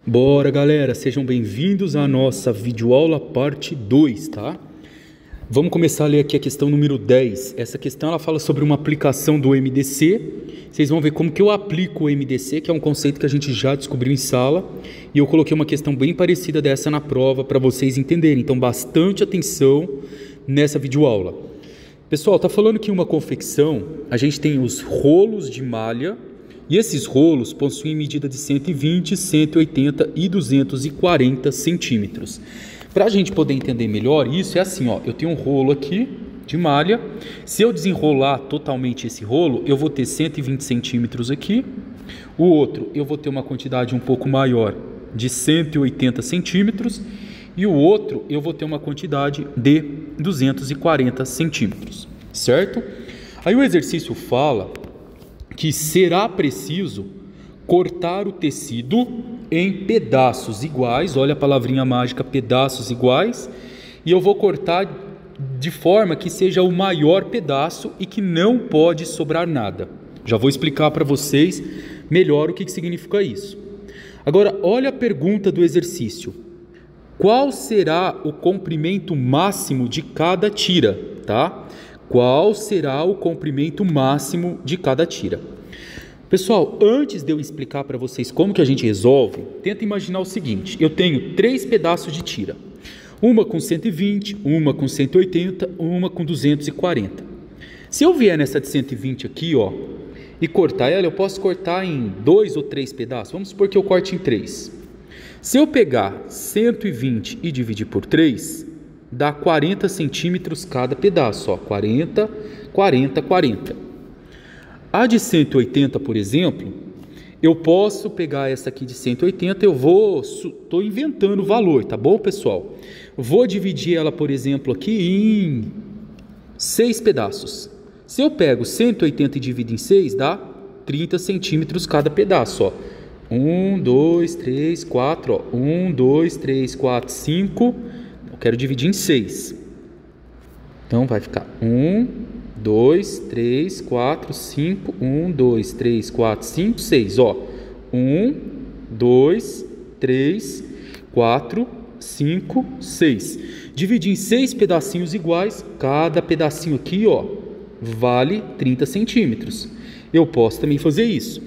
Bora, galera, sejam bem-vindos à nossa videoaula parte 2, tá? Vamos começar a ler aqui a questão número 10. Essa questão ela fala sobre uma aplicação do MDC. Vocês vão ver como que eu aplico o MDC, que é um conceito que a gente já descobriu em sala, e eu coloquei uma questão bem parecida dessa na prova para vocês entenderem. Então, bastante atenção nessa videoaula. Pessoal, tá falando que em uma confecção a gente tem os rolos de malha. E esses rolos possuem medida de 120, 180 e 240 centímetros. Para a gente poder entender melhor isso, é assim, ó, eu tenho um rolo aqui de malha. Se eu desenrolar totalmente esse rolo, eu vou ter 120 centímetros aqui. O outro, eu vou ter uma quantidade um pouco maior de 180 centímetros. E o outro, eu vou ter uma quantidade de 240 centímetros, certo? Aí o exercício fala que será preciso cortar o tecido em pedaços iguais, olha a palavrinha mágica, pedaços iguais, e eu vou cortar de forma que seja o maior pedaço e que não pode sobrar nada. Já vou explicar para vocês melhor o que significa isso. Agora, olha a pergunta do exercício. Qual será o comprimento máximo de cada tira, tá? Qual será o comprimento máximo de cada tira? Pessoal, antes de eu explicar para vocês como que a gente resolve, tenta imaginar o seguinte: eu tenho 3 pedaços de tira, uma com 120, uma com 180, uma com 240. Se eu vier nessa de 120 aqui, ó, e cortar ela, eu posso cortar em 2 ou 3 pedaços. Vamos supor que eu corte em 3. Se eu pegar 120 e dividir por 3, dá 40 centímetros cada pedaço, ó, 40, 40, 40. A de 180, por exemplo, eu posso pegar essa aqui de 180, estou inventando o valor, tá bom, pessoal? Vou dividir ela, por exemplo, aqui em 6 pedaços. Se eu pego 180 e divido em 6, dá 30 centímetros cada pedaço, ó. 1, 2, 3, 4, ó. 1, 2, 3, 4, 5... Quero dividir em 6. Então vai ficar 1, 2, 3, 4, 5. 1, 2, 3, 4, 5, 6. Ó, 1, 2, 3, 4, 5, 6. Dividir em 6 pedacinhos iguais. Cada pedacinho aqui, ó, vale 30 centímetros. Eu posso também fazer isso.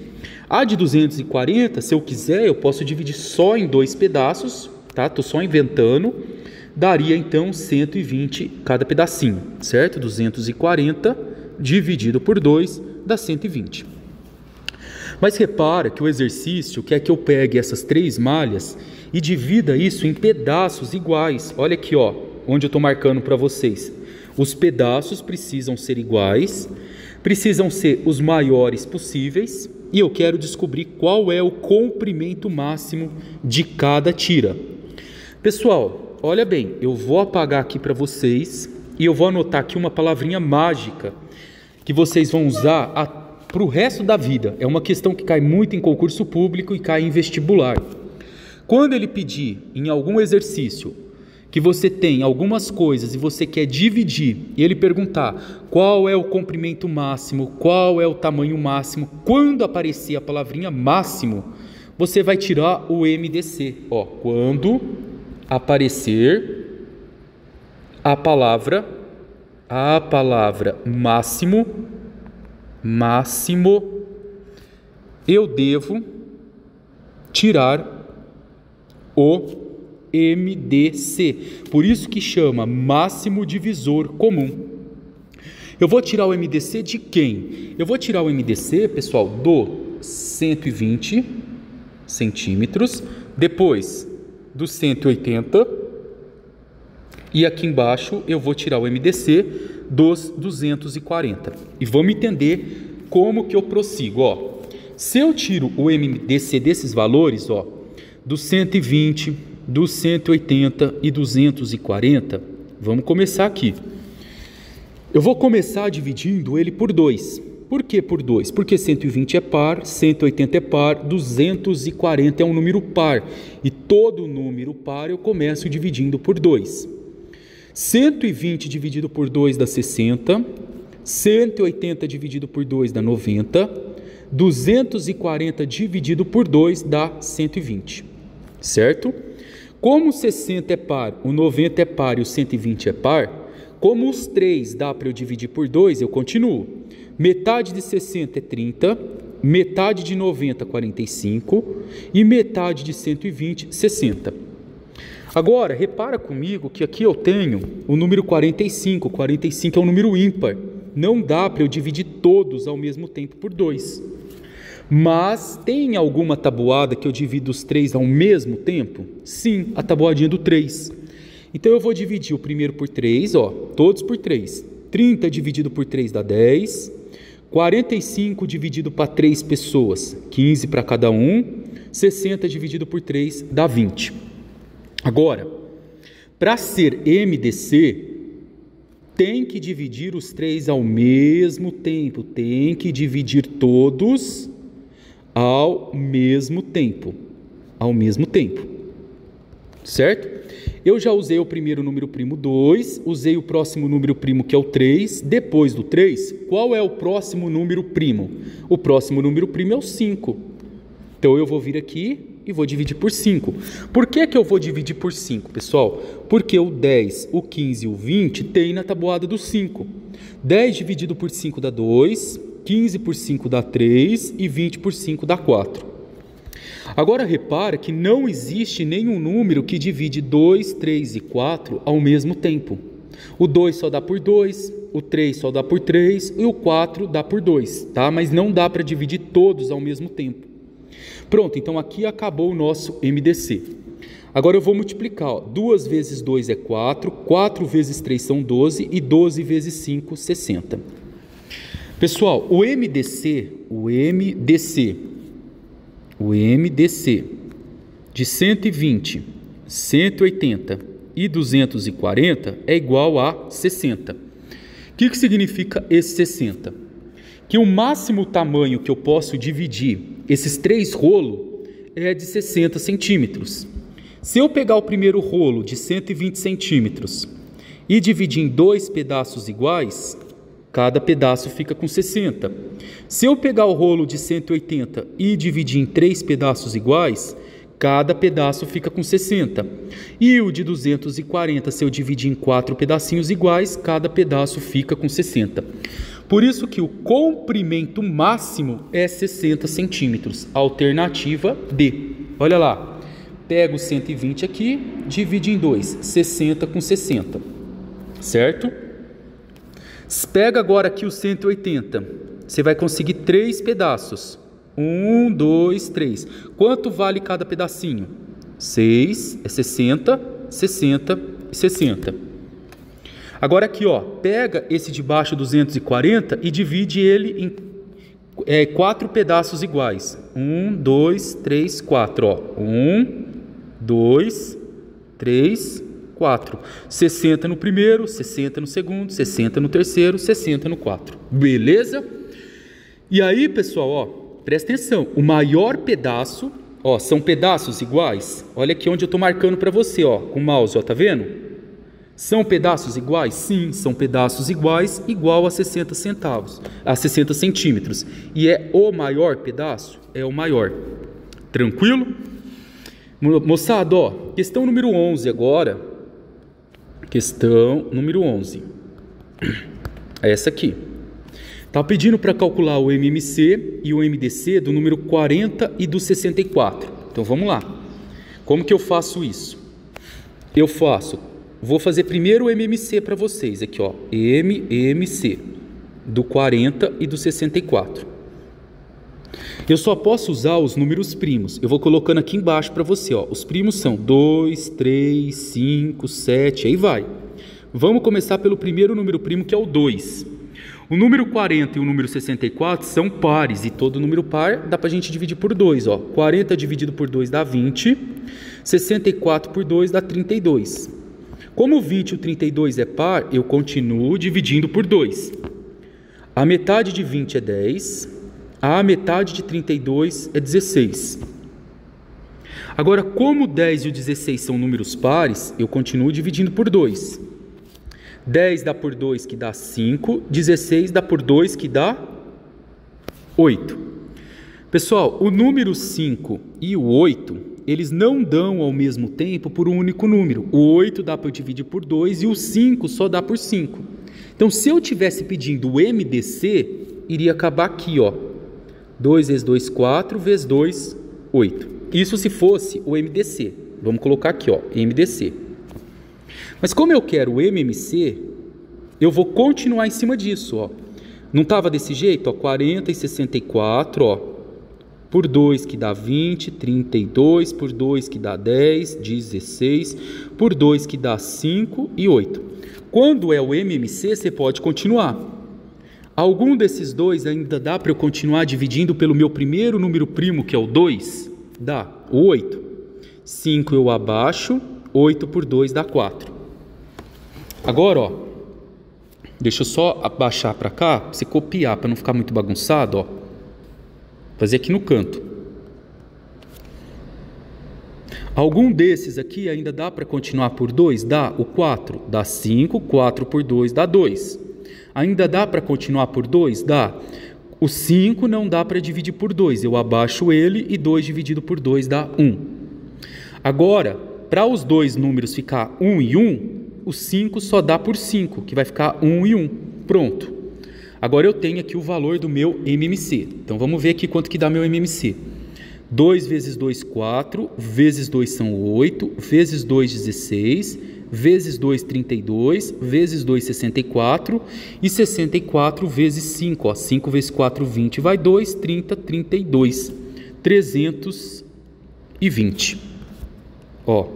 A de 240, se eu quiser, eu posso dividir só em 2 pedaços, tá? Tô só inventando. Daria então 120 cada pedacinho, certo? 240 dividido por 2 dá 120. Mas repara que o exercício quer que eu pegue essas 3 malhas e divida isso em pedaços iguais. Olha aqui, ó, onde eu estou marcando para vocês. Os pedaços precisam ser iguais, precisam ser os maiores possíveis, e eu quero descobrir qual é o comprimento máximo de cada tira. Pessoal, olha bem, eu vou apagar aqui para vocês e eu vou anotar aqui uma palavrinha mágica que vocês vão usar para o resto da vida. É uma questão que cai muito em concurso público e cai em vestibular. Quando ele pedir em algum exercício que você tem algumas coisas e você quer dividir, e ele perguntar qual é o comprimento máximo, qual é o tamanho máximo, quando aparecer a palavrinha máximo, você vai tirar o MDC. Ó, quando aparecer a palavra máximo, eu devo tirar o MDC. Por isso que chama máximo divisor comum. Eu vou tirar o MDC de quem? Eu vou tirar o MDC, pessoal, do 120 centímetros, depois do 180, e aqui embaixo eu vou tirar o MDC dos 240. E vamos entender como que eu prossigo, ó. Se eu tiro o MDC desses valores, ó, do 120, do 180 e 240, vamos começar aqui. Eu vou começar dividindo ele por 2. Por que por 2? Porque 120 é par, 180 é par, 240 é um número par. E todo número par eu começo dividindo por 2. 120 dividido por 2 dá 60. 180 dividido por 2 dá 90. 240 dividido por 2 dá 120. certo? Como o 60 é par, o 90 é par e o 120 é par, como os 3 dá para eu dividir por 2, eu continuo. Metade de 60 é 30, metade de 90 é 45 e metade de 120 60. Agora, repara comigo que aqui eu tenho o número 45. 45 é um número ímpar. Não dá para eu dividir todos ao mesmo tempo por 2. Mas tem alguma tabuada que eu divido os 3 ao mesmo tempo? Sim, a tabuadinha do 3. Então eu vou dividir o primeiro por 3, ó, todos por 3. 30 dividido por 3 dá 10. 45 dividido para 3 pessoas, 15 para cada um. 60 dividido por 3 dá 20. Agora, para ser MDC, tem que dividir os 3 ao mesmo tempo. Tem que dividir todos ao mesmo tempo. Ao mesmo tempo. Certo? Eu já usei o primeiro número primo 2, usei o próximo número primo que é o 3. Depois do 3, qual é o próximo número primo? O próximo número primo é o 5. Então eu vou vir aqui e vou dividir por 5. Por que eu vou dividir por 5, pessoal? Porque o 10, o 15 e o 20 tem na tabuada do 5. 10 dividido por 5 dá 2, 15 por 5 dá 3 e 20 por 5 dá 4. Agora repara que não existe nenhum número que divide 2, 3 e 4 ao mesmo tempo. O 2 só dá por 2, o 3 só dá por 3 e o 4 dá por 2, tá? Mas não dá para dividir todos ao mesmo tempo. Pronto, então aqui acabou o nosso MDC. Agora eu vou multiplicar, ó. 2 vezes 2 é 4, 4 vezes 3 são 12 e 12 vezes 5, 60. Pessoal, o MDC de 120, 180 e 240 é igual a 60. O que significa esse 60? Que o máximo tamanho que eu posso dividir esses 3 rolos é de 60 centímetros. Se eu pegar o primeiro rolo de 120 centímetros e dividir em 2 pedaços iguais, cada pedaço fica com 60. Se eu pegar o rolo de 180 e dividir em 3 pedaços iguais, cada pedaço fica com 60. E o de 240, se eu dividir em 4 pedacinhos iguais, cada pedaço fica com 60. Por isso que o comprimento máximo é 60 centímetros. Alternativa D. Olha lá. Pega o 120 aqui, divide em 2. 60 com 60. Certo? Pega agora aqui o 180. Você vai conseguir 3 pedaços. 1, 2, 3. Quanto vale cada pedacinho? 6, é 60, 60 e 60. Agora aqui, ó, pega esse de baixo 240 e divide ele em 4 pedaços iguais. 1, 2, 3, 4. Ó. 1, 2, 3, 4. 60 no primeiro, 60 no segundo, 60 no terceiro, 60 no 4. Beleza? E aí, pessoal, ó, presta atenção. O maior pedaço, ó, são pedaços iguais. Olha aqui onde eu estou marcando para você, ó, com o mouse, ó, tá vendo? São pedaços iguais? Sim, são pedaços iguais, igual a 60 centavos, a 60 centímetros. E é o maior pedaço? É o maior. Tranquilo? Moçada, ó, questão número 11 agora. Questão número 11. É essa aqui. Está pedindo para calcular o MMC e o MDC do número 40 e do 64. Então vamos lá. Como que eu faço isso? Vou fazer primeiro o MMC para vocês. Aqui, ó, MMC do 40 e do 64. Eu só posso usar os números primos. Eu vou colocando aqui embaixo para você, ó. Os primos são 2, 3, 5, 7, aí vai. Vamos começar pelo primeiro número primo, que é o 2. O número 40 e o número 64 são pares, e todo número par dá para a gente dividir por 2. Ó. 40 dividido por 2 dá 20, 64 por 2 dá 32. Como o 20 e o 32 é par, eu continuo dividindo por 2. A metade de 20 é 10, a metade de 32 é 16. Agora, como o 10 e o 16 são números pares, eu continuo dividindo por 2. 10 dá por 2, que dá 5. 16 dá por 2, que dá 8. Pessoal, o número 5 e o 8, eles não dão ao mesmo tempo por um único número. O 8 dá para eu dividir por 2 e o 5 só dá por 5. Então, se eu estivesse pedindo o MDC, iria acabar aqui, ó. 2 vezes 2, 4, vezes 2, 8. Isso se fosse o MDC. Vamos colocar aqui, ó, MDC. Mas como eu quero o MMC, eu vou continuar em cima disso, ó. Não estava desse jeito, ó, 40 e 64, ó, por 2 que dá 20, 32, por 2 que dá 10, 16, por 2 que dá 5 e 8. Quando é o MMC, você pode continuar. Algum desses dois ainda dá para eu continuar dividindo pelo meu primeiro número primo, que é o 2? Dá, o 8. 5 eu abaixo, 8 por 2 dá 4. Agora, ó, deixa eu só abaixar para cá, para você copiar, para não ficar muito bagunçado, ó. Fazer aqui no canto. Algum desses aqui ainda dá para continuar por 2? Dá. O 4 dá 5, 4 por 2 dá 2. Ainda dá para continuar por 2? Dá. O 5 não dá para dividir por 2. Eu abaixo ele e 2 dividido por 2 dá 1. Agora, para os dois números ficar 1 e 1, o 5 só dá por 5, que vai ficar 1 e 1. Pronto. Agora eu tenho aqui o valor do meu MMC. Então vamos ver aqui quanto que dá meu MMC. 2 vezes 2, 4, vezes 2 são 8, vezes 2, 16, vezes 2, 32, vezes 2, 64, e 64 vezes 5, ó, 5 vezes 4, 20, vai 2, 30, 32, 320, ó,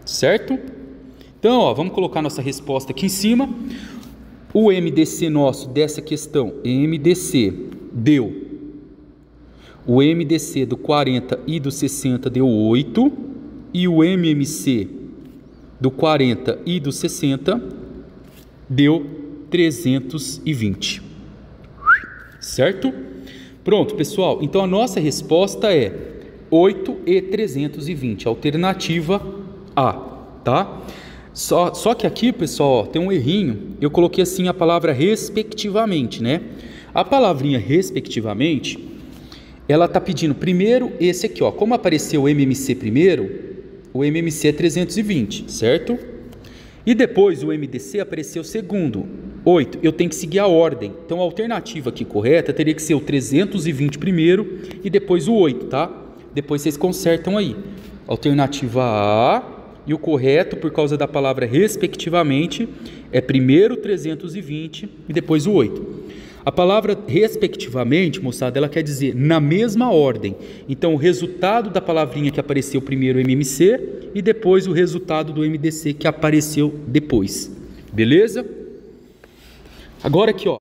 certo? Então, ó, vamos colocar nossa resposta aqui em cima. O MDC nosso dessa questão, MDC, deu. O MDC do 40 e do 60 deu 8. E o MMC do 40 e do 60 deu 320. Certo? Pronto, pessoal. Então, a nossa resposta é 8 e 320. Alternativa A, tá? Só que aqui, pessoal, ó, tem um errinho. Eu coloquei assim a palavra respectivamente, né? A palavrinha respectivamente, ela está pedindo primeiro esse aqui, ó. Como apareceu o MMC primeiro, o MMC é 320, certo? E depois o MDC apareceu segundo, 8. Eu tenho que seguir a ordem. Então a alternativa aqui correta teria que ser o 320 primeiro e depois o 8, tá? Depois vocês consertam aí. Alternativa A. E o correto, por causa da palavra respectivamente, é primeiro 320 e depois o 8. A palavra respectivamente, moçada, ela quer dizer na mesma ordem. Então, o resultado da palavrinha que apareceu primeiro, o MMC, e depois o resultado do MDC que apareceu depois. Beleza? Agora aqui, ó.